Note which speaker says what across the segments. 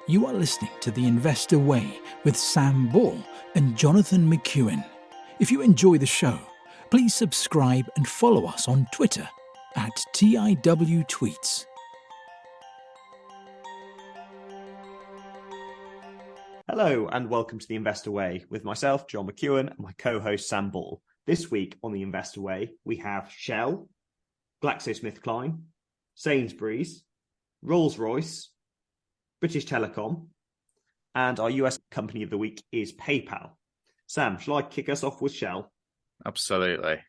Speaker 1: You are listening to The Investor Way with Sam Ball and Jonathan McEwen. If you enjoy the show, please subscribe and follow us on Twitter at TIWTweets.
Speaker 2: Hello and welcome to The Investor Way with myself, John McEwen, and my co-host Sam Ball. This week on The Investor Way, we have Shell, GlaxoSmithKline, Sainsburys, Rolls-Royce, British Telecom, and our US company of the week is PayPal. Sam, shall I kick us off with Shell?
Speaker 3: Absolutely.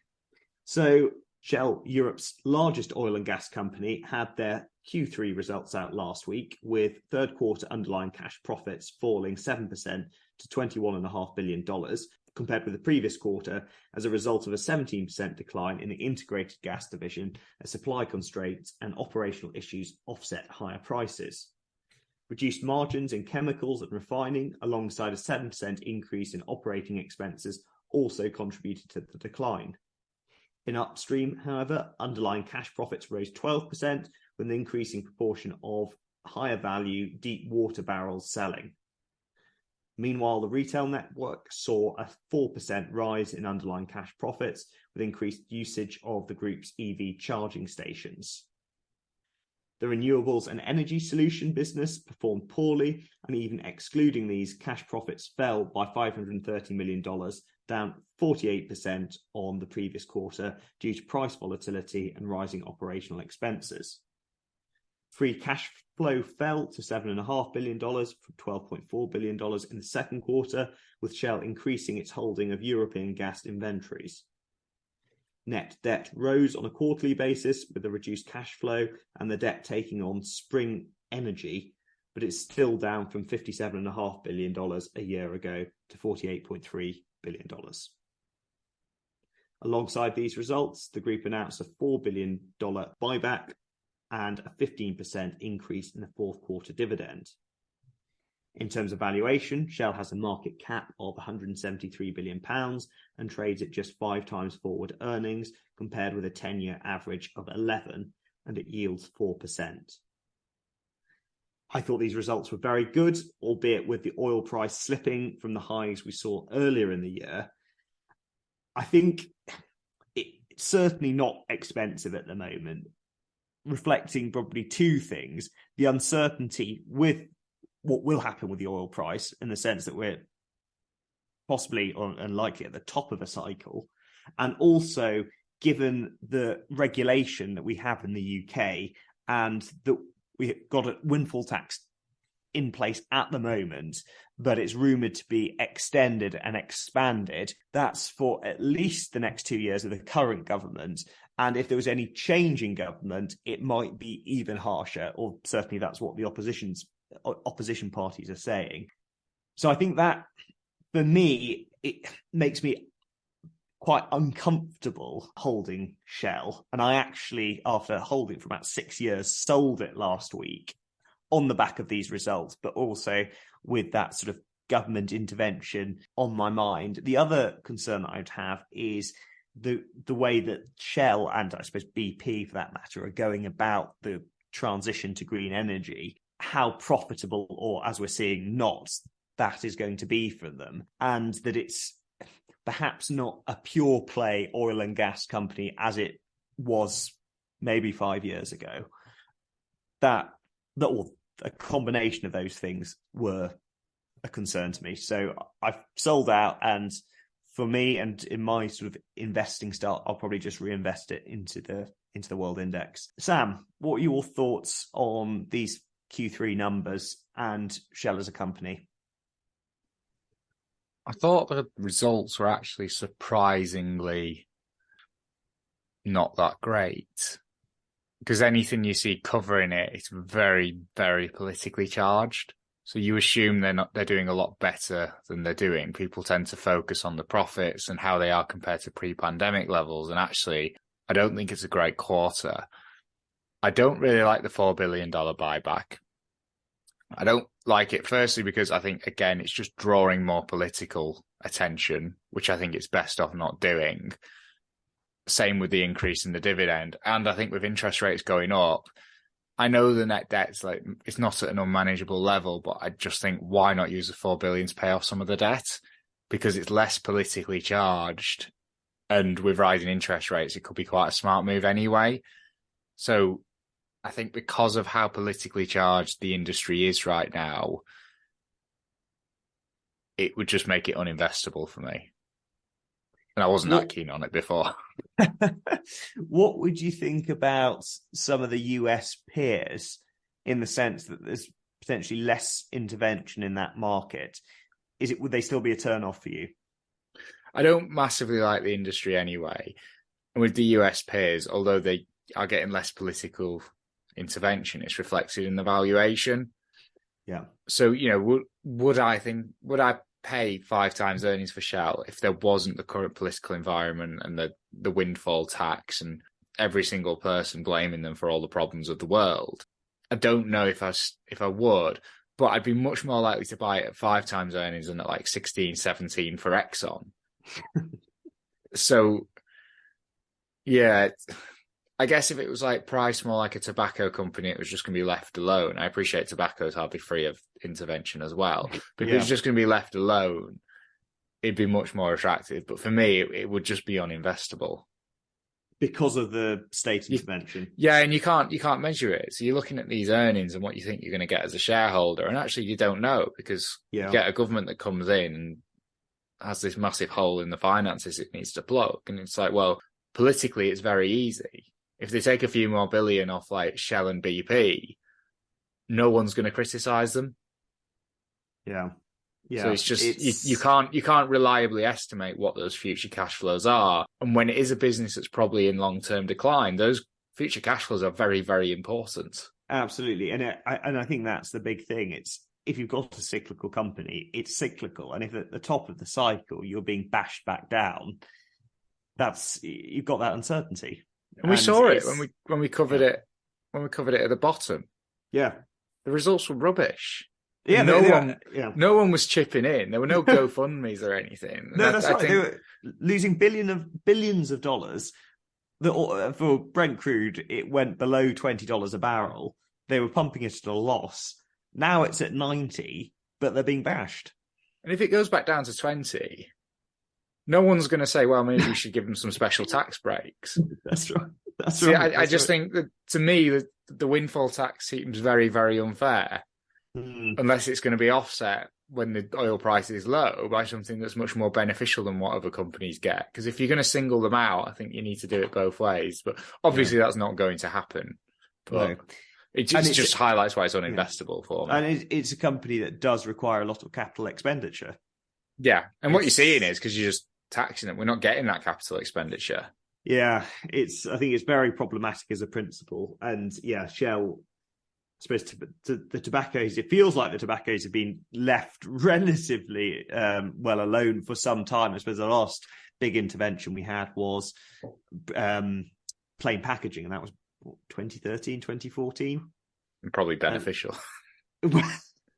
Speaker 2: So Shell, Europe's largest oil and gas company, had their Q3 results out last week, with third quarter underlying cash profits falling 7% to $21.5 billion, compared with the previous quarter, as a result of a 17% decline in the integrated gas division as supply constraints and operational issues offset higher prices. Reduced margins in chemicals and refining, alongside a 7% increase in operating expenses, also contributed to the decline. In upstream, however, underlying cash profits rose 12%, with an increasing proportion of higher value deep water barrels selling. Meanwhile, the retail network saw a 4% rise in underlying cash profits, with increased usage of the group's EV charging stations. The renewables and energy solution business performed poorly, and even excluding these, cash profits fell by $530 million, down 48% on the previous quarter due to price volatility and rising operational expenses. Free cash flow fell to $7.5 billion from $12.4 billion in the second quarter, with Shell increasing its holding of European gas inventories. Net debt rose on a quarterly basis with a reduced cash flow and the debt taking on Spring Energy, but it's still down from $57.5 billion a year ago to $48.3 billion. Alongside these results, the group announced a $4 billion buyback and a 15% increase in the fourth quarter dividend. In terms of valuation, Shell has a market cap of £173 billion and trades at just 5 times forward earnings, compared with a 10-year average of 11, and it yields 4%. I thought these results were very good, albeit with the oil price slipping from the highs we saw earlier in the year. I think it's certainly not expensive at the moment, reflecting probably two things: the uncertainty with what will happen with the oil price, in the sense that we're possibly and likely at the top of a cycle, and also given the regulation that we have in the UK and that we got a windfall tax in place at the moment, but it's rumoured to be extended and expanded. That's for at least the next 2 years of the current government. And if there was any change in government, it might be even harsher, or certainly that's what the opposition parties are saying. So I think that, for me, it makes me quite uncomfortable holding Shell. And I actually, after holding for about 6 years, sold it last week on the back of these results, but also with that sort of government intervention on my mind. The other concern that I'd have is the way that Shell, and I suppose BP for that matter, are going about the transition to green energy, how profitable, or as we're seeing, not, that is going to be for them, and that it's perhaps not a pure play oil and gas company as it was maybe 5 years ago. That or a combination of those things were a concern to me. So I've sold out, and for me, and in my sort of investing style, I'll probably just reinvest it into the world index. Sam, what are your thoughts on these Q3 numbers and Shell as a company?
Speaker 3: I thought the results were actually surprisingly not that great, because anything you see covering it, it's very, very politically charged. So you assume they're doing a lot better than they're doing. People tend to focus on the profits and how they are compared to pre-pandemic levels. And actually, I don't think it's a great quarter. I don't really like the $4 billion buyback. I don't like it, firstly, because I think, again, it's just drawing more political attention, which I think it's best off not doing. Same with the increase in the dividend. And I think with interest rates going up, I know the net debt's like, it's not at an unmanageable level, but I just think, why not use the 4 billion to pay off some of the debt? Because it's less politically charged, and with rising interest rates, it could be quite a smart move anyway. So I think because of how politically charged the industry is right now, it would just make it uninvestable for me. And I wasn't that keen on it before.
Speaker 2: What would you think about some of the US peers, in the sense that there's potentially less intervention in that market? Would they still be a turn off for you?
Speaker 3: I don't massively like the industry anyway. And with the US peers, although they are getting less political intervention, it's reflected in the valuation.
Speaker 2: Yeah.
Speaker 3: So, would I pay 5 times earnings for Shell if there wasn't the current political environment and the windfall tax and every single person blaming them for all the problems of the world? I don't know if I would, but I'd be much more likely to buy it at 5 times earnings than at like 16, 17 for Exxon. So, yeah, I guess if it was like priced more like a tobacco company, it was just going to be left alone. I appreciate tobacco is hardly free of intervention as well. But if it was just going to be left alone, it'd be much more attractive. But for me, it would just be uninvestable.
Speaker 2: Because of the state intervention.
Speaker 3: Yeah, and you can't measure it. So you're looking at these earnings and what you think you're going to get as a shareholder. And actually you don't know, because you get a government that comes in and has this massive hole in the finances it needs to plug. And it's like, well, politically it's very easy. If they take a few more billion off like Shell and BP, no one's going to criticize them.
Speaker 2: Yeah. Yeah.
Speaker 3: So it's just you can't reliably estimate what those future cash flows are. And when it is a business that's probably in long-term decline, those future cash flows are very, very important.
Speaker 2: Absolutely. And I think that's the big thing. It's, if you've got a cyclical company, it's cyclical. And if at the top of the cycle you're being bashed back down, you've got that uncertainty.
Speaker 3: And we saw it when we covered it at the bottom.
Speaker 2: Yeah.
Speaker 3: The results were rubbish.
Speaker 2: Yeah,
Speaker 3: no one was chipping in. There were no GoFundMes or anything.
Speaker 2: No, that's right. They were losing billions of dollars. For Brent crude, it went below $20 a barrel. They were pumping it at a loss. Now it's at 90, but they're being bashed. And
Speaker 3: if it goes back down to 20, no one's going to say, well, maybe we should give them some special tax breaks.
Speaker 2: That's right.
Speaker 3: I just think that, to me, the windfall tax seems very, very unfair. Unless it's going to be offset when the oil price is low by something that's much more beneficial than what other companies get. Because if you're going to single them out, I think you need to do it both ways. But obviously that's not going to happen. But it just highlights why it's uninvestable for me.
Speaker 2: And it's a company that does require a lot of capital expenditure.
Speaker 3: Yeah. And what you're seeing is, because you're just taxing it, we're not getting that capital expenditure.
Speaker 2: Yeah. I think it's very problematic as a principle. And Shell, I suppose the tobaccos, it feels like the tobaccos have been left relatively well alone for some time. I suppose the last big intervention we had was plain packaging, and that was 2013, 2014.
Speaker 3: Probably beneficial.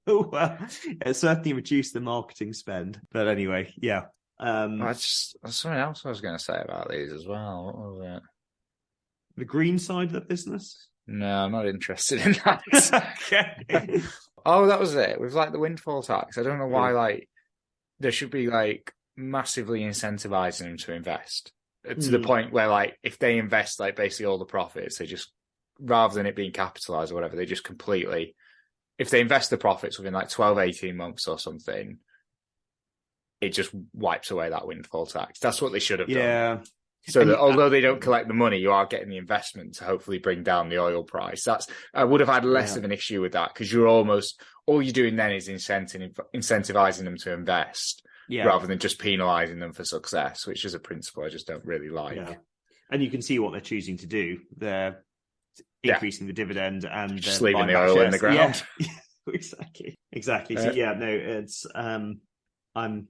Speaker 2: Well, it certainly reduced the marketing spend. But anyway, yeah.
Speaker 3: That's something else I was going to say about these as well. What was it?
Speaker 2: The green side of the business?
Speaker 3: No, I'm not interested in that.
Speaker 2: Okay.
Speaker 3: Oh, that was it. With like the windfall tax, I don't know why there should be massively incentivizing them to invest to the point where if they invest basically all the profits, they just, rather than it being capitalized or whatever, they just completely, if they invest the profits within 12, 18 months or something, it just wipes away that windfall tax. That's what they should have done. Yeah. So that although they don't collect the money, you are getting the investment to hopefully bring down the oil price. I would have had less of an issue with that, because all you're doing then is incentivizing them to invest rather than just penalizing them for success, which is a principle I just don't really like. Yeah.
Speaker 2: And you can see what they're choosing to do. They're increasing the dividend and
Speaker 3: just leaving the oil in the ground.
Speaker 2: Yeah. Exactly. So it's I'm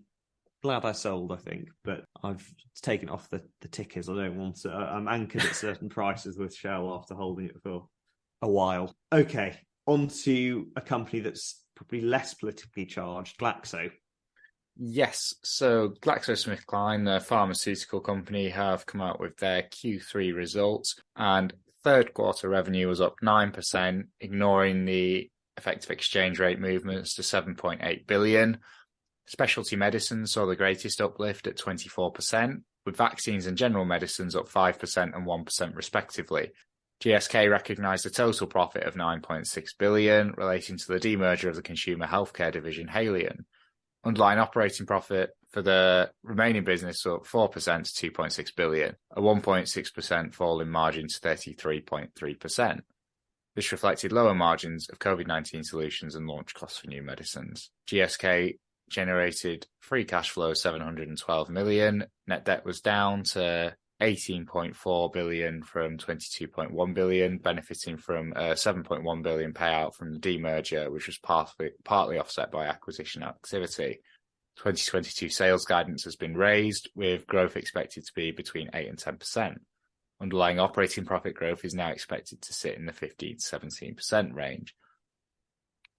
Speaker 2: glad I sold, I think, but I've taken off the tickers. I don't want to. I'm anchored at certain prices with Shell after holding it for a while. Okay, on to a company that's probably less politically charged, Glaxo.
Speaker 3: Yes, so GlaxoSmithKline, the pharmaceutical company, have come out with their Q3 results, and third quarter revenue was up 9%, ignoring the effective exchange rate movements to 7.8 billion. Specialty medicines saw the greatest uplift at 24%, with vaccines and general medicines up 5% and 1% respectively. GSK recognised a total profit of 9.6 billion relating to the demerger of the consumer healthcare division Haleon. Underlying operating profit for the remaining business up 4% to 2.6 billion, a 1.6% fall in margin to 33.3%. This reflected lower margins of COVID-19 solutions and launch costs for new medicines. GSK generated free cash flow of 712 million. Net debt was down to 18.4 billion from 22.1 billion, benefiting from a 7.1 billion payout from the demerger, which was partly offset by acquisition activity. 2022 sales guidance has been raised, with growth expected to be between 8 and 10%. Underlying operating profit growth is now expected to sit in the 15 to 17% range.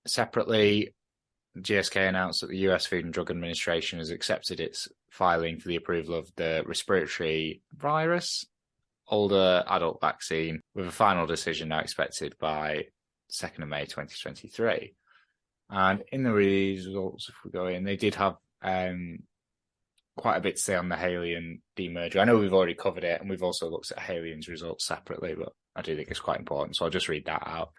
Speaker 3: Separately, GSK announced that the US Food and Drug Administration has accepted its filing for the approval of the respiratory virus, older adult vaccine, with a final decision now expected by 2nd of May 2023. And in the results, if we go in, they did have quite a bit to say on the Haleon demerger. I know we've already covered it, and we've also looked at Haleon's results separately, but I do think it's quite important, so I'll just read that out.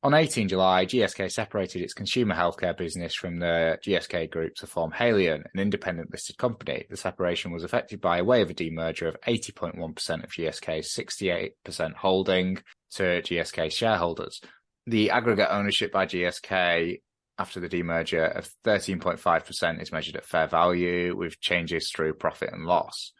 Speaker 3: On 18 July, GSK separated its consumer healthcare business from the GSK Group to form Haleon, an independent listed company. The separation was effected by way of a demerger of 80.1% of GSK's 68% holding to GSK shareholders. The aggregate ownership by GSK after the demerger of 13.5% is measured at fair value, with changes through profit and loss.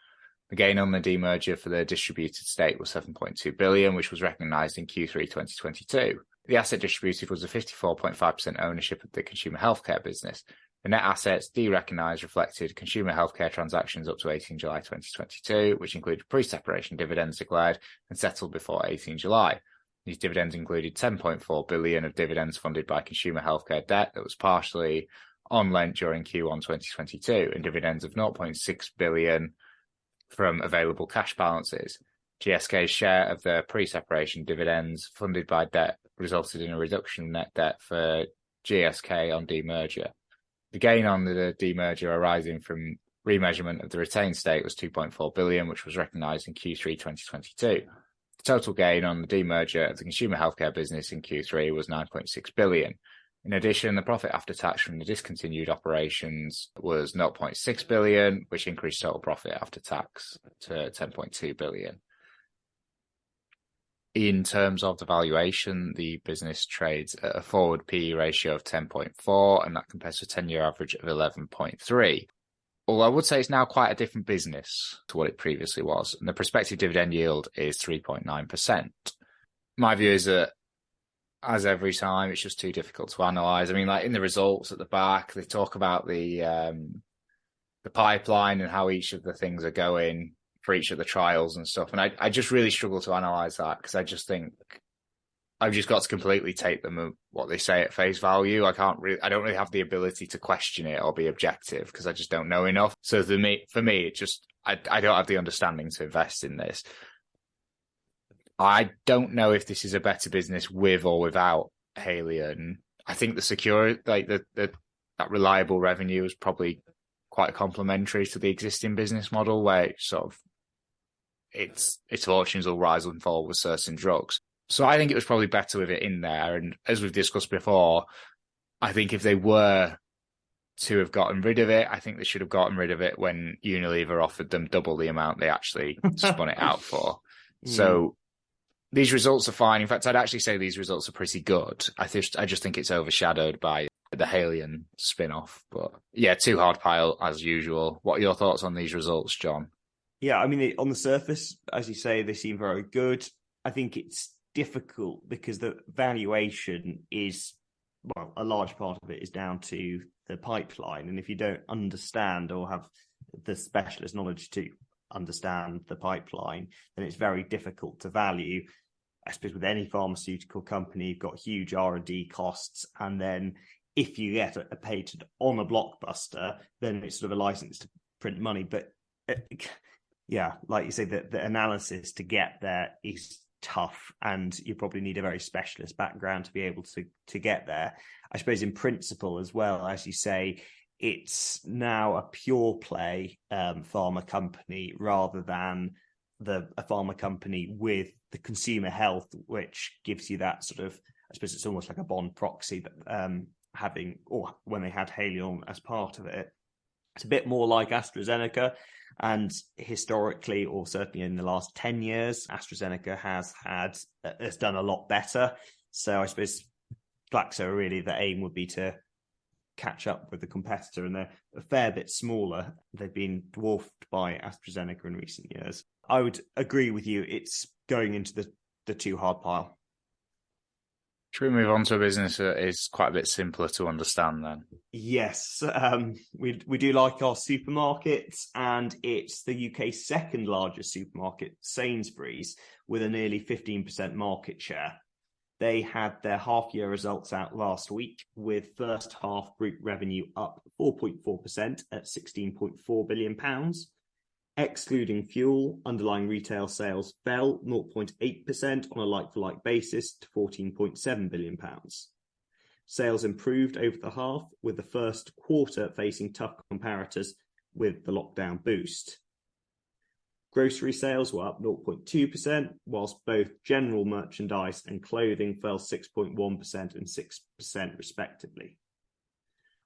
Speaker 3: The gain on the demerger for the distributed stake was 7.2 billion, which was recognised in Q3 2022. The asset distributed was a 54.5% ownership of the consumer healthcare business. The net assets derecognised reflected consumer healthcare transactions up to 18 July 2022, which included pre-separation dividends declared and settled before 18 July. These dividends included 10.4 billion of dividends funded by consumer healthcare debt that was partially on lent during Q1 2022, and dividends of 0.6 billion from available cash balances. GSK's share of the pre-separation dividends funded by debt resulted in a reduction in net debt for GSK on demerger. The gain on the demerger arising from remeasurement of the retained stake was 2.4 billion, which was recognised in Q3 2022. The total gain on the demerger of the consumer healthcare business in Q3 was 9.6 billion. In addition, the profit after tax from the discontinued operations was 0.6 billion, which increased total profit after tax to 10.2 billion. In terms of the valuation, the business trades at a forward PE ratio of 10.4, and that compares to a 10-year average of 11.3. Although I would say it's now quite a different business to what it previously was, and the prospective dividend yield is 3.9%. My view is that, as every time, it's just too difficult to analyse. I mean, like in the results at the back, they talk about the pipeline and how each of the things are going for each of the trials and stuff. And I just really struggle to analyse that, because I just think I've just got to completely take them what they say at face value. I don't really have the ability to question it or be objective, because I just don't know enough. So for me, I don't have the understanding to invest in this. I don't know if this is a better business with or without Haleon. I think the secure, like that reliable revenue is probably quite complementary to the existing business model, where it's sort of its fortunes will rise and fall with certain drugs. So I think it was probably better with it in there. And as we've discussed before, I think if they were to have gotten rid of it, I think they should have gotten rid of it when Unilever offered them double the amount they actually spun it out for. So these results are fine. In fact, I'd actually say these results are pretty good. I just think it's overshadowed by the Haleon spin-off. But yeah, too hard pile as usual. What are your thoughts on these results, John?
Speaker 2: Yeah, I mean, on the surface, as you say, they seem very good. I think it's difficult because the valuation is, well, a large part of it is down to the pipeline. And if you don't understand or have the specialist knowledge to understand the pipeline, then it's very difficult to value. I suppose with any pharmaceutical company, you've got huge R&D costs. And then if you get a patent on a blockbuster, then it's sort of a license to print money. But yeah, like you say, the analysis to get there is tough, and you probably need a very specialist background to be able to get there. I suppose in principle as well, as you say, it's now a pure play pharma company rather than a pharma company with the consumer health, which gives you that sort of, I suppose it's almost like a bond proxy that having, or when they had Haleon as part of it. It's a bit more like AstraZeneca, and historically, or certainly in the last 10 years, AstraZeneca has done a lot better. So I suppose Glaxo, really, the aim would be to catch up with the competitor, and they're a fair bit smaller. They've been dwarfed by AstraZeneca in recent years. I would agree with you. It's going into the too hard pile.
Speaker 3: Should we move on to a business that is quite a bit simpler to understand then?
Speaker 2: Yes, we do like our supermarkets, and it's the UK's second largest supermarket, Sainsburys, with a nearly 15% market share. They had their half-year results out last week, with first half group revenue up 4.4% at £16.4 billion. Excluding fuel, underlying retail sales fell 0.8% on a like-for-like basis to £14.7 billion. Sales improved over the half, with the first quarter facing tough comparators with the lockdown boost. Grocery sales were up 0.2%, whilst both general merchandise and clothing fell 6.1% and 6% respectively.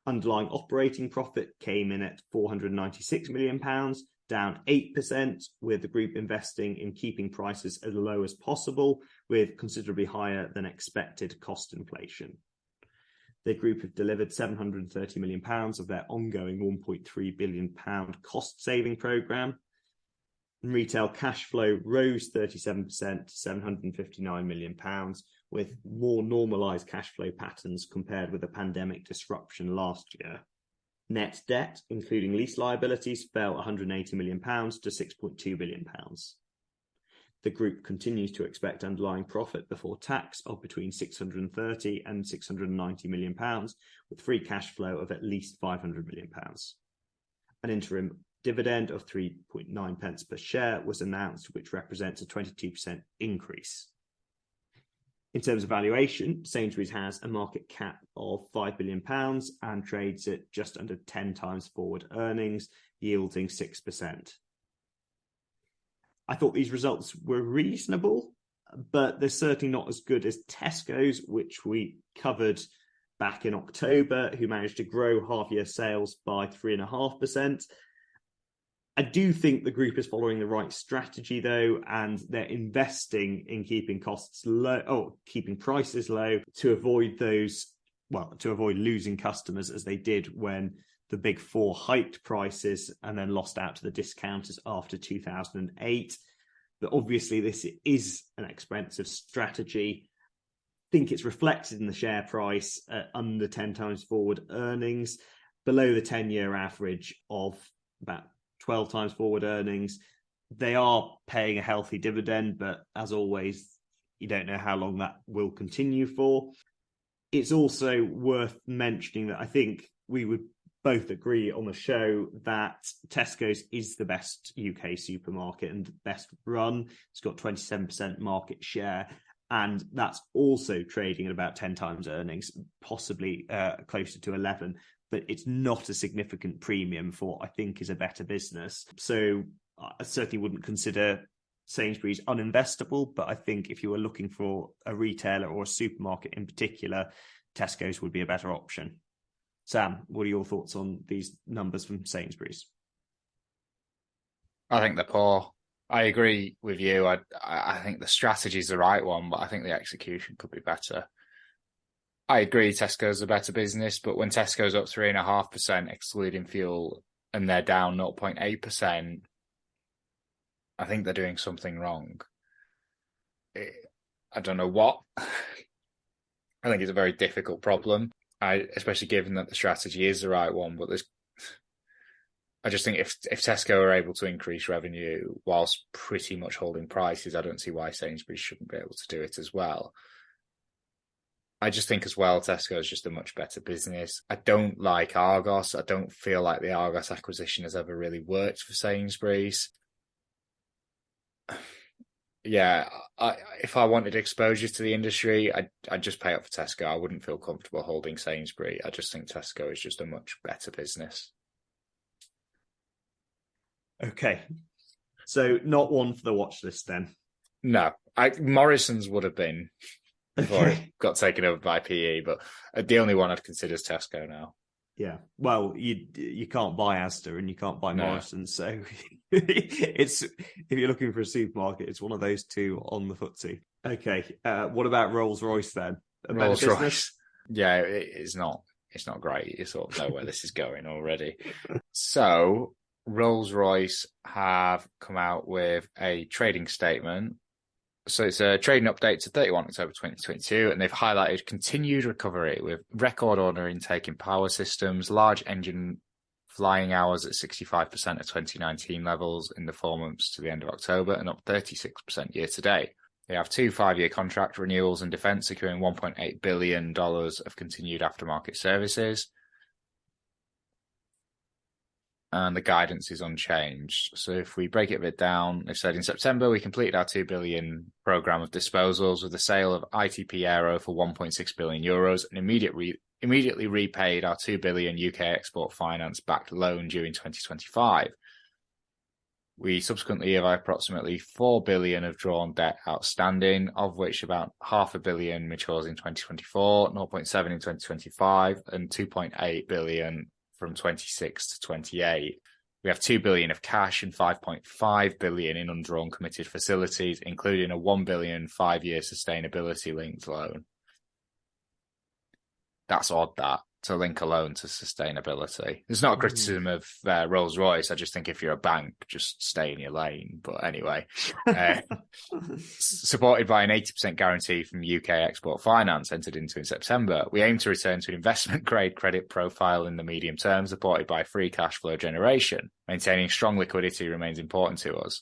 Speaker 2: Underlying operating profit came in at £496 million, down 8%, with the group investing in keeping prices as low as possible, with considerably higher than expected cost inflation. The group have delivered £730 million of their ongoing £1.3 billion cost-saving programme. Retail cash flow rose 37% to £759 million, with more normalised cash flow patterns compared with the pandemic disruption last year. Net debt, including lease liabilities, fell £180 million to £6.2 billion. The group continues to expect underlying profit before tax of between £630 and £690 million, with free cash flow of at least £500 million. An interim dividend of 3.9 pence per share was announced, which represents a 22% increase. In terms of valuation, Sainsbury's has a market cap of £5 billion and trades at just under 10 times forward earnings, yielding 6%. I thought these results were reasonable, but they're certainly not as good as Tesco's, which we covered back in October, who managed to grow half-year sales by 3.5%. I do think the group is following the right strategy, though, and they're investing in keeping costs low, or keeping prices low, to avoid losing customers, as they did when the big four hiked prices and then lost out to the discounters after 2008. But obviously, this is an expensive strategy. I think it's reflected in the share price at under 10 times forward earnings, below the 10-year average of about 12 times forward earnings. They are paying a healthy dividend, but as always, you don't know how long that will continue for. It's also worth mentioning that I think we would both agree on the show that Tesco's is the best UK supermarket and the best run. It's got 27% market share, and that's also trading at about 10 times earnings, possibly closer to 11. But it's not a significant premium for what I think is a better business. So I certainly wouldn't consider Sainsbury's uninvestable, but I think if you were looking for a retailer or a supermarket in particular, Tesco's would be a better option. Sam, what are your thoughts on these numbers from Sainsbury's?
Speaker 3: I think they're poor. I agree with you. I think the strategy is the right one, but I think the execution could be better. I agree Tesco's a better business, but when Tesco's up 3.5%, excluding fuel, and they're down 0.8%, I think they're doing something wrong. I don't know what. I think it's a very difficult problem, especially given that the strategy is the right one. But I just think if Tesco are able to increase revenue whilst pretty much holding prices, I don't see why Sainsbury's shouldn't be able to do it as well. I just think as well, Tesco is just a much better business. I don't like Argos. I don't feel like the Argos acquisition has ever really worked for Sainsbury's. Yeah, if I wanted exposure to the industry, I'd just pay up for Tesco. I wouldn't feel comfortable holding Sainsbury. I just think Tesco is just a much better business.
Speaker 2: Okay. So not one for the watch list then.
Speaker 3: No, Morrison's would have been before it got taken over by PE, but the only one I'd consider is Tesco now.
Speaker 2: Yeah. Well, you can't buy Asda and you can't buy Morrison, so it's if you're looking for a supermarket, it's one of those two on the footsie. Okay. What about Rolls-Royce then?
Speaker 3: Rolls-Royce. Yeah, it's not great. You sort of know where this is going already. So Rolls-Royce have come out with a trading statement. So it's a trading update to 31 October 2022, and they've highlighted continued recovery with record order intake in power systems, large engine flying hours at 65% of 2019 levels in the 4 months to the end of October, and up 36% year to date. They have 2 5-year contract renewals in defence, securing $1.8 billion of continued aftermarket services. And the guidance is unchanged. So if we break it a bit down, they've said in September, we completed our 2 billion program of disposals with the sale of ITP Aero for 1.6 billion euros and immediately repaid our 2 billion UK export finance backed loan due in 2025. We subsequently have approximately 4 billion of drawn debt outstanding, of which about $500 million matures in 2024, 0.7 in 2025, and 2.8 billion from 26 to 28. We have 2 billion of cash and 5.5 billion in undrawn committed facilities, including a 1 billion 5-year sustainability linked loan. That's odd, that, to link a loan to sustainability. It's not a criticism of Rolls-Royce. I just think if you're a bank, just stay in your lane. But anyway, supported by an 80% guarantee from UK Export Finance entered into in September, we aim to return to an investment-grade credit profile in the medium term, supported by free cash flow generation. Maintaining strong liquidity remains important to us.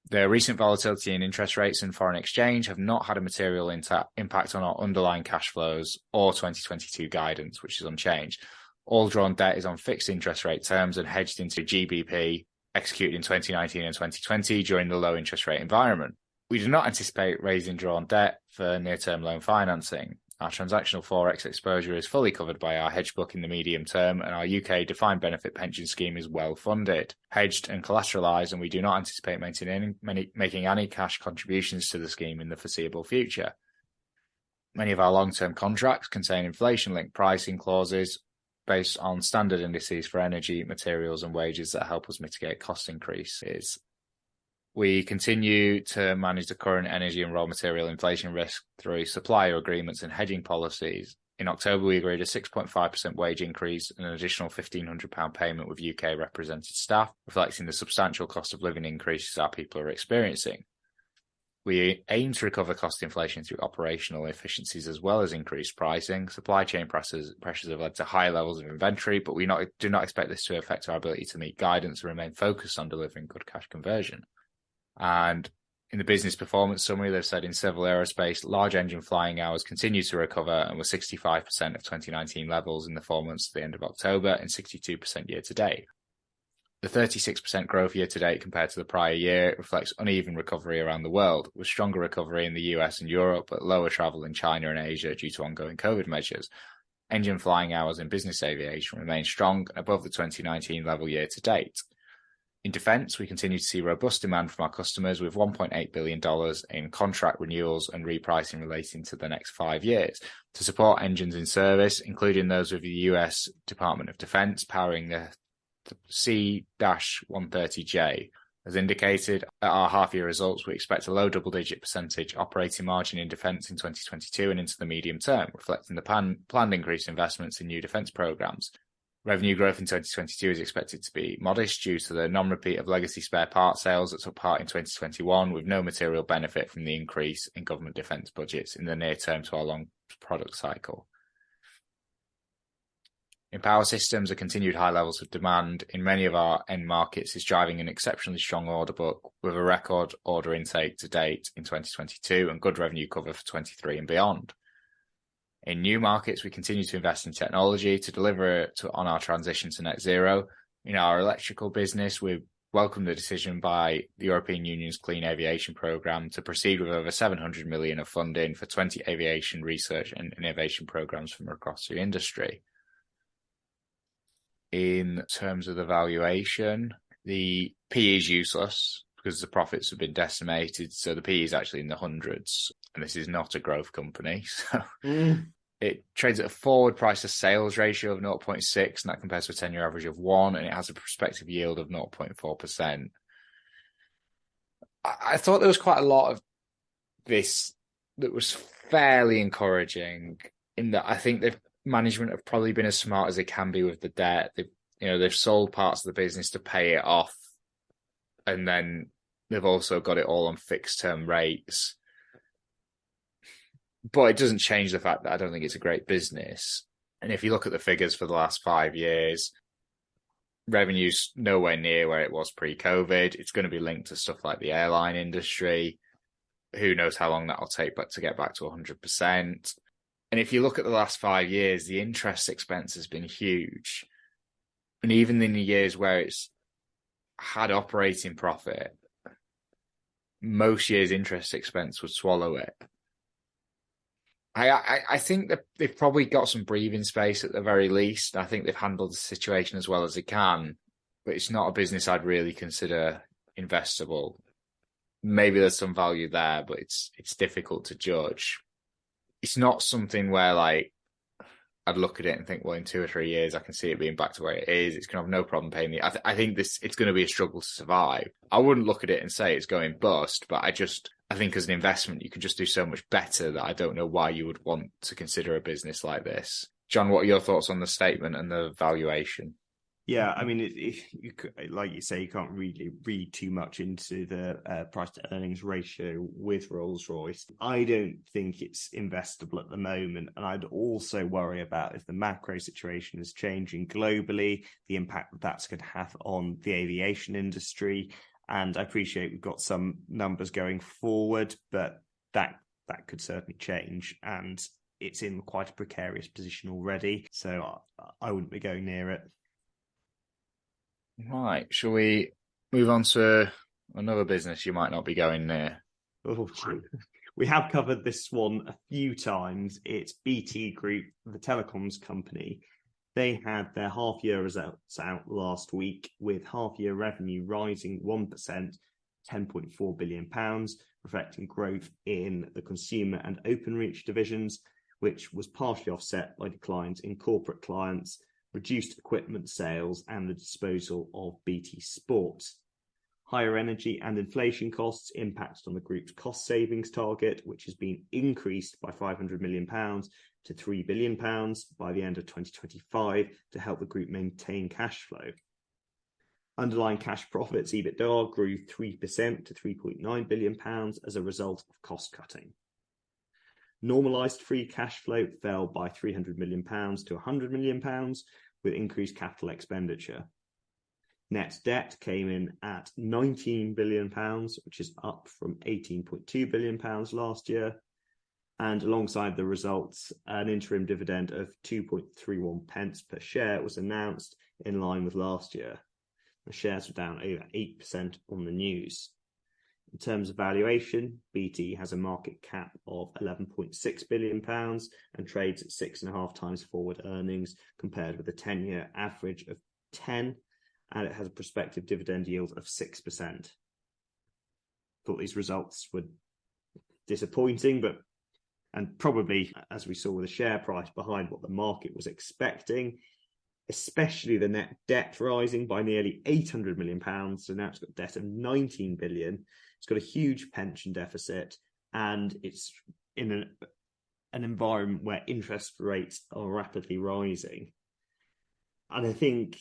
Speaker 3: The recent volatility in interest rates and foreign exchange have not had a material impact on our underlying cash flows or 2022 guidance, which is unchanged. All drawn debt is on fixed interest rate terms and hedged into GBP, executed in 2019 and 2020 during the low interest rate environment. We do not anticipate raising drawn debt for near-term loan financing. Our transactional forex exposure is fully covered by our hedge book in the medium term, and our UK defined benefit pension scheme is well funded, hedged and collateralized, and we do not anticipate making any cash contributions to the scheme in the foreseeable future. Many of our long-term contracts contain inflation-linked pricing clauses based on standard indices for energy, materials, and wages that help us mitigate cost increases. We continue to manage the current energy and raw material inflation risk through supplier agreements and hedging policies. In October, we agreed a 6.5% wage increase and an additional £1,500 payment with UK represented staff, reflecting the substantial cost of living increases our people are experiencing. We aim to recover cost inflation through operational efficiencies as well as increased pricing. Supply chain pressures have led to high levels of inventory, but we do not expect this to affect our ability to meet guidance and remain focused on delivering good cash conversion. And in the business performance summary, they've said in civil aerospace, large engine flying hours continue to recover and were 65% of 2019 levels in the 4 months to the end of October and 62% year to date. The 36% growth year to date compared to the prior year reflects uneven recovery around the world, with stronger recovery in the US and Europe, but lower travel in China and Asia due to ongoing COVID measures. Engine flying hours in business aviation remain strong and above the 2019 level year to date. In defence, we continue to see robust demand from our customers with $1.8 billion in contract renewals and repricing relating to the next 5 years to support engines in service, including those with the US Department of Defence powering the C-130J. As indicated at our half-year results, we expect a low double-digit percentage operating margin in defence in 2022 and into the medium term, reflecting the planned increased investments in new defence programmes. Revenue growth in 2022 is expected to be modest due to the non-repeat of legacy spare part sales that took part in 2021, with no material benefit from the increase in government defence budgets in the near term to our long product cycle. In power systems, the continued high levels of demand in many of our end markets is driving an exceptionally strong order book with a record order intake to date in 2022 and good revenue cover for 23 and beyond. In new markets, we continue to invest in technology to deliver on our transition to net zero. In our electrical business, we're welcomed the decision by the European Union's Clean Aviation Programme to proceed with over 700 million of funding for 20 aviation research and innovation programmes from across the industry. In terms of the valuation, the PE is useless because the profits have been decimated. So the PE is actually in the hundreds, and this is not a growth company. So it trades at a forward price to sales ratio of 0.6, and that compares to a 10-year average of 1, and it has a prospective yield of 0.4%. I thought there was quite a lot of this that was fairly encouraging, in that I think the management have probably been as smart as they can be with the debt. They've sold parts of the business to pay it off, and then they've also got it all on fixed term rates. But it doesn't change the fact that I don't think it's a great business. And if you look at the figures for the last 5 years, revenue's nowhere near where it was pre-COVID. It's going to be linked to stuff like the airline industry. Who knows how long that'll take to get back to 100%. And if you look at the last 5 years, the interest expense has been huge. And even in the years where it's had operating profit, most years' interest expense would swallow it. I think that they've probably got some breathing space at the very least. I think they've handled the situation as well as they can, but it's not a business I'd really consider investable. Maybe there's some value there, but it's difficult to judge. It's not something where like I'd look at it and think, well, in 2 or 3 years, I can see it being back to where it is. It's going to have no problem paying me. I think it's going to be a struggle to survive. I wouldn't look at it and say it's going bust, but I think as an investment, you can just do so much better that I don't know why you would want to consider a business like this. John, what are your thoughts on the statement and the valuation?
Speaker 2: Yeah, I mean, like you say, you can't really read too much into the price to earnings ratio with Rolls-Royce. I don't think it's investable at the moment. And I'd also worry about if the macro situation is changing globally, the impact that that's going to have on the aviation industry. And I appreciate we've got some numbers going forward, but that could certainly change. And it's in quite a precarious position already. So I wouldn't be going near it.
Speaker 3: Right, shall we move on to another business you might not be going near?
Speaker 2: Oh, we have covered this one a few times. It's BT Group, the telecoms company. They had their half-year results out last week, with half-year revenue rising 1%, £10.4 billion, reflecting growth in the consumer and Openreach divisions, which was partially offset by declines in corporate clients, reduced equipment sales, and the disposal of BT Sport. Higher energy and inflation costs impacted on the group's cost savings target, which has been increased by £500 million to £3 billion by the end of 2025 to help the group maintain cash flow. Underlying cash profits, EBITDA, grew 3% to £3.9 billion as a result of cost cutting. Normalised free cash flow fell by £300 million to £100 million, with increased capital expenditure. Net debt came in at £19 billion, which is up from £18.2 billion last year. And alongside the results, an interim dividend of 2.31 pence per share was announced, in line with last year. The shares were down over 8% on the news. In terms of valuation, BT has a market cap of £11.6 billion and trades at 6.5 times forward earnings, compared with a 10-year average of 10, and it has a prospective dividend yield of 6%. Thought these results were disappointing, and probably, as we saw with the share price, behind what the market was expecting, especially the net debt rising by nearly £800 million. So now it's got debt of £19 billion. It's got a huge pension deficit, and it's in an environment where interest rates are rapidly rising. And I think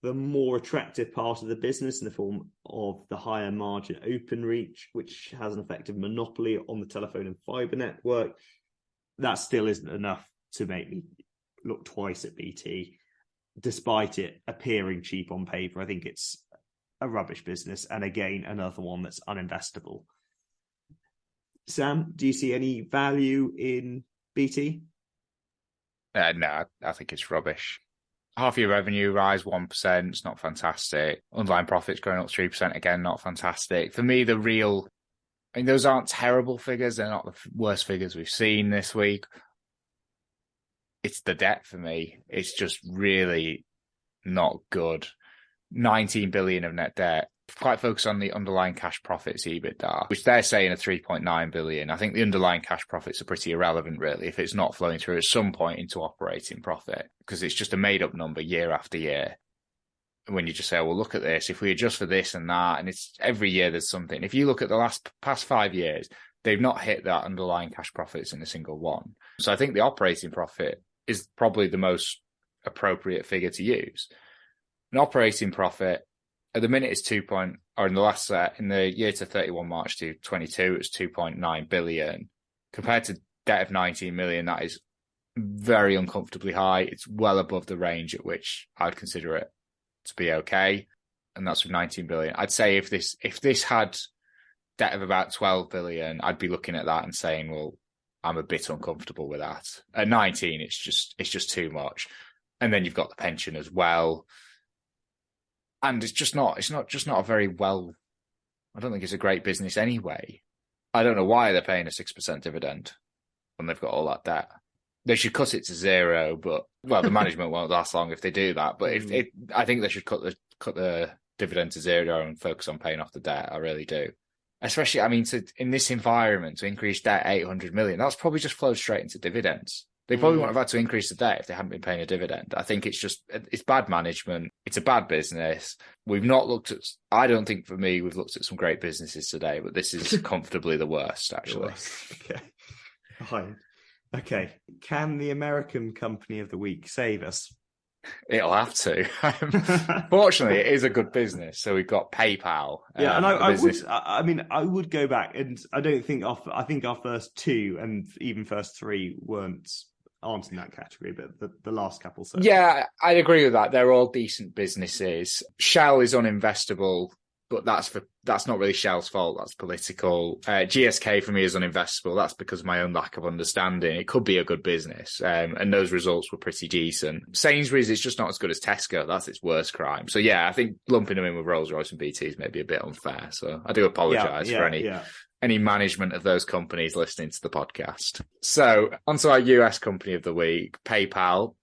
Speaker 2: the more attractive part of the business, in the form of the higher margin Openreach, which has an effective monopoly on the telephone and fibre network, that still isn't enough to make me look twice at BT, despite it appearing cheap on paper. I think it's a rubbish business, and again, another one that's uninvestable. Sam, do you see any value in BT?
Speaker 3: No, I think it's rubbish. Half-year revenue rise 1%. It's not fantastic. Underlying profits going up 3%. Again, not fantastic. For me, those aren't terrible figures. They're not the worst figures we've seen this week. It's the debt for me. It's just really not good. 19 billion of net debt. Quite focused on the underlying cash profits, EBITDA, which they're saying are 3.9 billion. I think the underlying cash profits are pretty irrelevant, really, if it's not flowing through at some point into operating profit, because it's just a made-up number year after year. When you just say, oh, well, look at this, if we adjust for this and that, and it's every year there's something. If you look at the past 5 years, they've not hit that underlying cash profits in a single one. So I think the operating profit is probably the most appropriate figure to use. An operating profit at the minute is in the year to 31 March 2022, it was 2.9 billion. Compared to debt of 19 million, that is very uncomfortably high. It's well above the range at which I'd consider it to be okay. And that's with 19 billion. I'd say if this had debt of about 12 billion, I'd be looking at that and saying, well, I'm a bit uncomfortable with that. At 19, it's just too much. And then you've got the pension as well. And it's not a very well, I don't think it's a great business anyway. I don't know why they're paying a 6% dividend when they've got all that debt. They should cut it to zero, but, well, the management won't last long if they do that. But I think they should cut the dividend to zero and focus on paying off the debt. I really do. Especially, I mean, in this environment, to increase debt 800 million, that's probably just flowed straight into dividends. They probably wouldn't have had to increase the debt if they hadn't been paying a dividend. I think it's bad management. It's a bad business. I don't think for me, we've looked at some great businesses today, but this is comfortably the worst, actually.
Speaker 2: Okay. Fine. Okay. Can the American company of the week save us?
Speaker 3: It'll have to. Fortunately, it is a good business. So we've got PayPal.
Speaker 2: Yeah, and I would go back, and I don't think I think our first two and even first three aren't in that category, but the last couple. So. Yeah,
Speaker 3: I'd agree with that. They're all decent businesses. Shell is uninvestable, but that's not really Shell's fault. That's political. GSK for me is uninvestable. That's because of my own lack of understanding. It could be a good business, and those results were pretty decent. Sainsburys is just not as good as Tesco. That's its worst crime. So yeah, I think lumping them in with Rolls Royce and BT is maybe a bit unfair. So I do apologise for any management of those companies listening to the podcast. So onto our US company of the week, PayPal.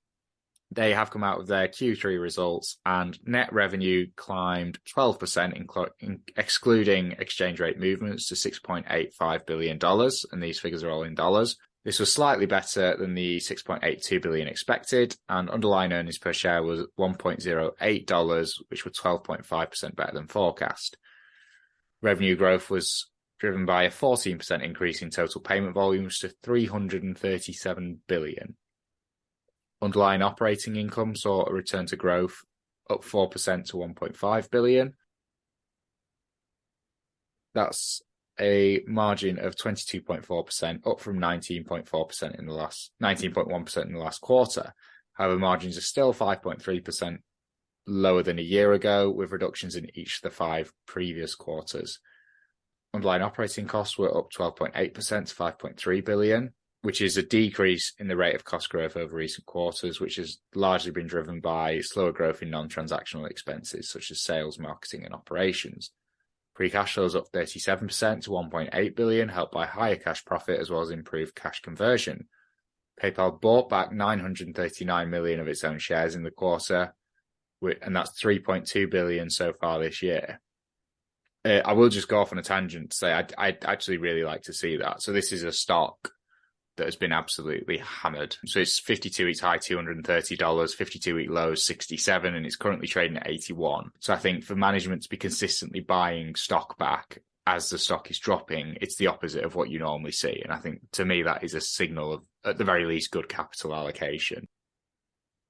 Speaker 3: They have come out with their Q3 results, and net revenue climbed 12%, excluding exchange rate movements, to $6.85 billion. And these figures are all in dollars. This was slightly better than the $6.82 billion expected, and underlying earnings per share was $1.08, which was 12.5% better than forecast. Revenue growth was driven by a 14% increase in total payment volumes to $337 billion. Underlying operating income saw a return to growth, up 4% to $1.5 billion. That's a margin of 22.4%, up from 19.1% in the last quarter. However, margins are still 5.3% lower than a year ago, with reductions in each of the 5 previous quarters. Underlying operating costs were up 12.8% to $5.3 billion, which is a decrease in the rate of cost growth over recent quarters, which has largely been driven by slower growth in non-transactional expenses, such as sales, marketing, and operations. Free cash flow is up 37% to $1.8 billion, helped by higher cash profit as well as improved cash conversion. PayPal bought back $939 million of its own shares in the quarter, and that's $3.2 billion so far this year. I will just go off on a tangent to say I'd actually really like to see that. So this is a stock that has been absolutely hammered. So it's 52-week high, $230, 52-week low, 67, and it's currently trading at 81. So I think for management to be consistently buying stock back as the stock is dropping, it's the opposite of what you normally see. And I think, to me, that is a signal of, at the very least, good capital allocation.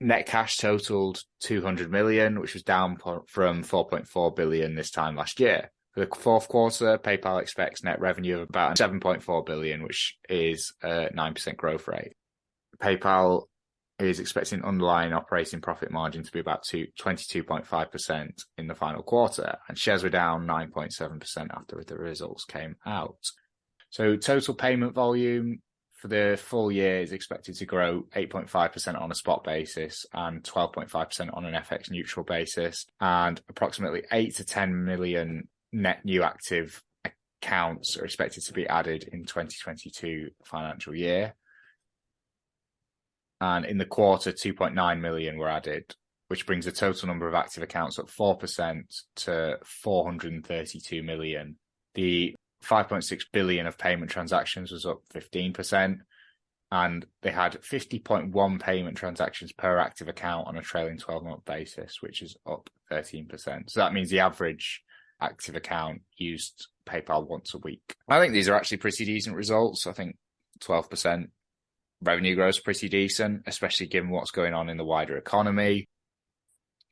Speaker 3: Net cash totaled $200 million, which was down from $4.4 billion this time last year. For the fourth quarter, PayPal expects net revenue of about $7.4 billion, which is a 9% growth rate. PayPal is expecting underlying operating profit margin to be about 22.5% in the final quarter, and shares were down 9.7% after the results came out. So total payment volume for the full year is expected to grow 8.5% on a spot basis and 12.5% on an FX neutral basis, and approximately 8 to 10 million net new active accounts are expected to be added in 2022 financial year. And in the quarter, 2.9 million were added, which brings the total number of active accounts up 4% to 432 million. The 5.6 billion of payment transactions was up 15%, and they had 50.1 payment transactions per active account on a trailing 12-month basis, which is up 13%. So that means the average active account used PayPal once a week. I think these are actually pretty decent results. I think 12% revenue growth is pretty decent, especially given what's going on in the wider economy.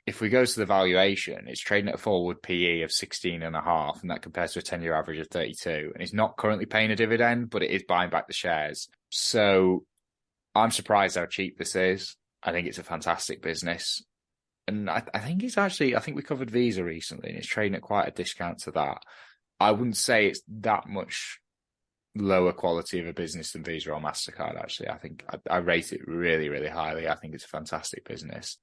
Speaker 3: If we go to the valuation, it's trading at a forward PE of 16.5, and that compares to a 10-year average of 32. And it's not currently paying a dividend, but it is buying back the shares. So I'm surprised how cheap this is. I think it's a fantastic business. And I think it's actually, I think we covered Visa recently, and it's trading at quite a discount to that. I wouldn't say it's that much lower quality of a business than Visa or MasterCard, actually. I think I rate it really, really highly. I think it's a fantastic business.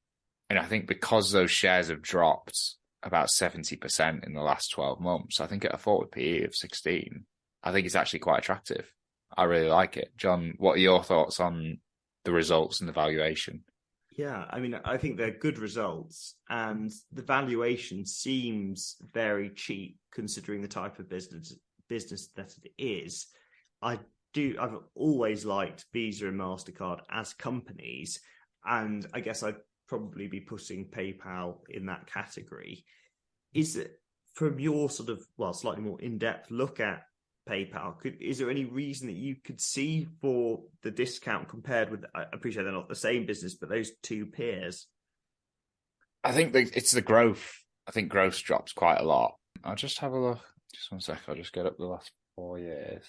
Speaker 3: And I think because those shares have dropped about 70% in the last 12 months, I think at a forward PE of 16, I think it's actually quite attractive. I really like it. John, what are your thoughts on the results and the valuation?
Speaker 2: Yeah, I mean, I think they're good results, and the valuation seems very cheap considering the type of business that it is. I've always liked Visa and MasterCard as companies, and I guess I'd probably be putting PayPal in that category. Is it, from your sort of, slightly more in-depth look at PayPal, is there any reason that you could see for the discount compared with, I appreciate they're not the same business, but those two peers?
Speaker 3: I think it's the growth. I think growth drops quite a lot. I'll just have a look. Just one sec. I'll just get up the last 4 years,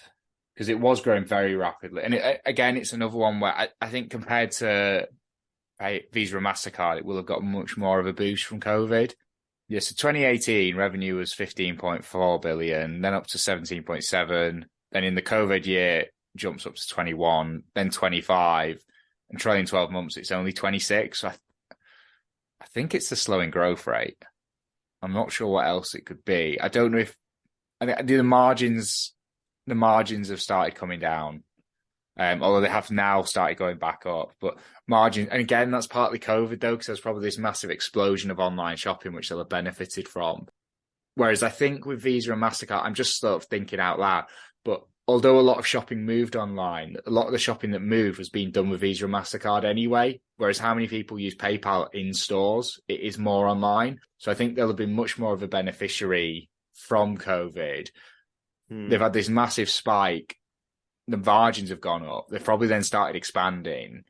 Speaker 3: because it was growing very rapidly. And again, it's another one where I think compared to Visa and MasterCard, it will have got much more of a boost from COVID. Yeah, so 2018 revenue was 15.4 billion, then up to 17.7. Then in the COVID year, jumps up to 21, then 25, and trailing 12 months, it's only 26. So I think it's the slowing growth rate. I'm not sure what else it could be. I don't know if the margins have started coming down. Although they have now started going back up, but margin, and again, that's partly COVID though, because there's probably this massive explosion of online shopping, which they'll have benefited from. Whereas I think with Visa and MasterCard, I'm just sort of thinking out loud, but although a lot of shopping moved online, a lot of the shopping that moved was being done with Visa and MasterCard anyway. Whereas how many people use PayPal in stores? It is more online. So I think they'll have been much more of a beneficiary from COVID. They've had this massive spike. The margins have gone up. They've probably then started expanding.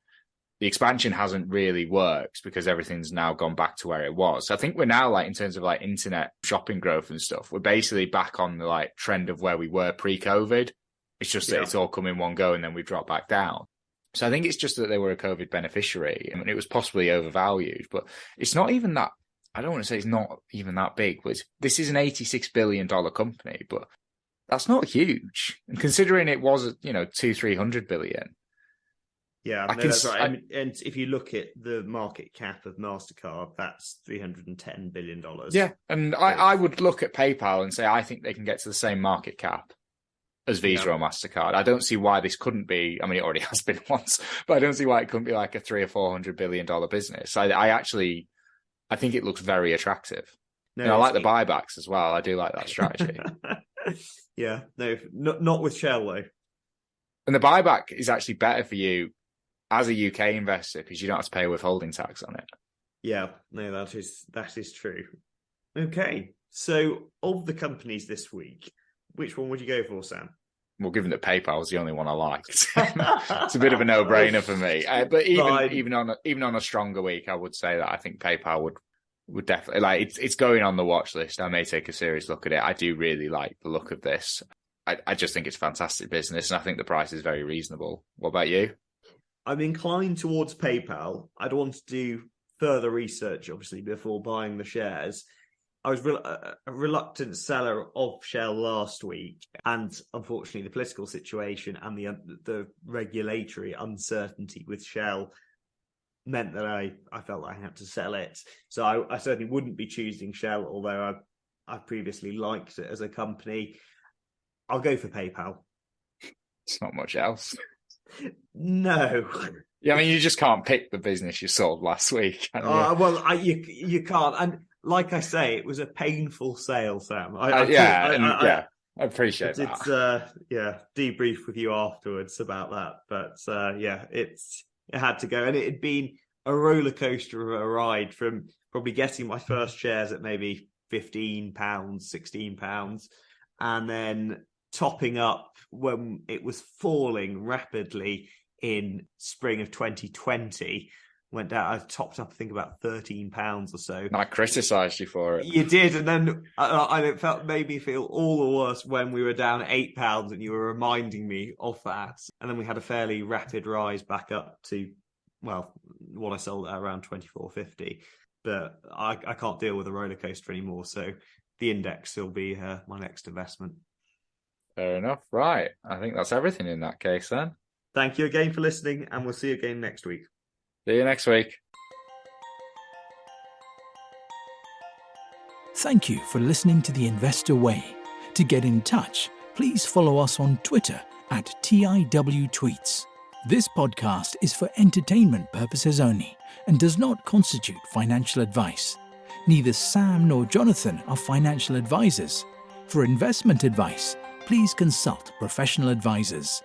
Speaker 3: The expansion hasn't really worked because everything's now gone back to where it was. So I think we're now, like, in terms of like internet shopping growth and stuff, we're basically back on the like trend of where we were pre-COVID. It's just that it's all come in one go and then we've dropped back down. So I think it's just that they were a COVID beneficiary. I mean, it was possibly overvalued, but it's not even that. I don't want to say it's not even that big, but this is an $86 billion company, but that's not huge. And considering it was, 200-300 billion.
Speaker 2: Yeah, that's right. And if you look at the market cap of MasterCard, that's $310 billion.
Speaker 3: Yeah, and I would look at PayPal and say, I think they can get to the same market cap as Visa or MasterCard. I don't see why this couldn't be, I mean, it already has been once, but I don't see why it couldn't be like a $300 or $400 billion business. I think it looks very attractive. No, and I like the buybacks as well. I do like that strategy.
Speaker 2: Yeah, no, not with shel though.
Speaker 3: And the buyback is actually better for you as a UK investor because you don't have to pay withholding tax on it.
Speaker 2: Yeah, no, that is true. Okay, so of the companies this week, which one would you go for, Sam?
Speaker 3: Well, given that PayPal was the only one I liked, it's a bit of a no-brainer for me. But even on a stronger week, I would say that I think PayPal would definitely, like, it's going on the watch list. I may take a serious look at it. I do really like the look of this. I just think it's a fantastic business, and I think the price is very reasonable. What about you?
Speaker 2: I'm inclined towards PayPal. I'd want to do further research, obviously, before buying the shares. I was a reluctant seller of Shell last week, and unfortunately, the political situation and the regulatory uncertainty with Shell meant that I felt like I had to sell it. So I certainly wouldn't be choosing Shell, although I previously liked it as a company. I'll go for PayPal.
Speaker 3: It's not much else.
Speaker 2: No.
Speaker 3: Yeah, I mean, you just can't pick the business you sold last week.
Speaker 2: Well, you can't. And like I say, it was a painful sale, Sam. I appreciate
Speaker 3: that.
Speaker 2: It's debrief with you afterwards about that. But it had to go, and it had been a roller coaster of a ride from probably getting my first shares at maybe £15, £16, and then topping up when it was falling rapidly in spring of 2020. Went down, I topped up, I think, about £13 or so.
Speaker 3: And I criticised you for it.
Speaker 2: You did, and then it made me feel all the worse when we were down at £8 and you were reminding me of that. And then we had a fairly rapid rise back up to, well, what I sold at around £24.50. But I can't deal with a roller coaster anymore, so the index will be my next investment.
Speaker 3: Fair enough. Right. I think that's everything in that case then.
Speaker 2: Thank you again for listening, and we'll see you again next week.
Speaker 3: See you next week.
Speaker 1: Thank you for listening to The Investor Way. To get in touch, please follow us on Twitter at TIWTweets. This podcast is for entertainment purposes only and does not constitute financial advice. Neither Sam nor Jonathan are financial advisors. For investment advice, please consult professional advisors.